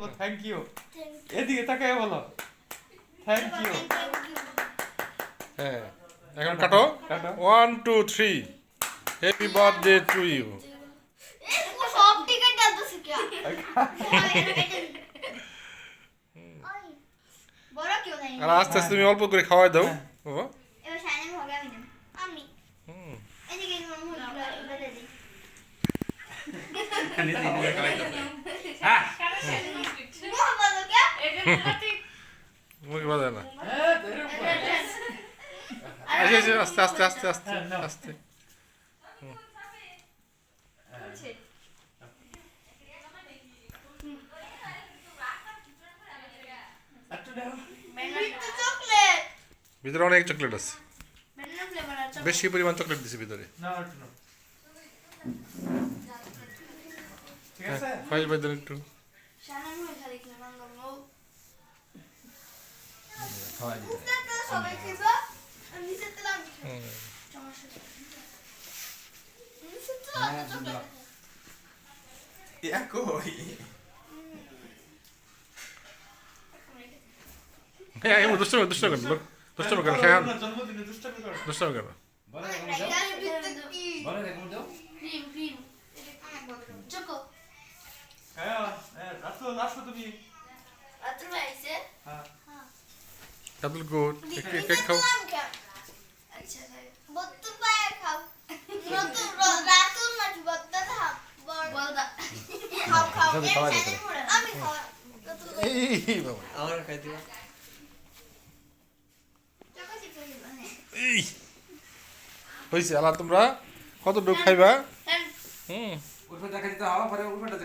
বলো thank you. এদিকে তাকায় বলো থ্যাংক ইউ। হ্যাঁ এখন কাটো। কাটো। 1 2 3 হ্যাপি বার্থডে টু ইউ। সব টিকেট ডালতেছে কি বড় কেউ নাই আর আস্তে আস্তে তুমি অল্প করে খাওয়াই দাও বাবা। এবার সাইনে হবে আমি হুম এদিকে মুরগিগুলো বেঁধে দিই বলো কে মুখে বাজে না। আস্তে আস্তে আস্তে আস্তে আস্তে। চকলেট ভিতরে অনেক চকলেট আছে, ব্যানানা ফ্লেভার আছে বেশি পরিমাণ চকলেট দিছে ভিতরে। না একটু নাও। ঠিক আছে খাই বাই দেন একটু। সানান হয়ে খালি কি না নো খাওয়াই দিতে সবাই খেবা আমি নিচে তেলাম হুম। সমস্যা নিচে তেলাম চকলেট কই হ্যাঁ এমন দুষ্টমি কেন লোক দুষ্টমি কেন খেয়াল জন্মদিনে দুষ্টামি করো। দুষ্টমি কেন। বলে দেখো দাও বলে দেখো দাও ক্রিম ক্রিম চকো হ্যাঁ আসো আসো তুমি। আত্র ভাইছে হ্যাঁ কাদুল গুড কেক খাও। আচ্ছা বত্তর পায়ে খাও নতুন রাতুল নাকি বত্তর খাও বলদা খাও খাও সবই খাওয়া যেতে আমি খাওয়া এই বাবা আমার খাই দিবা চকো চিপস মানে এই হইছে আলা তোমরা কত ডুব খাইবা। হুম উঠে দেখা দিতে হবে পরে উঠে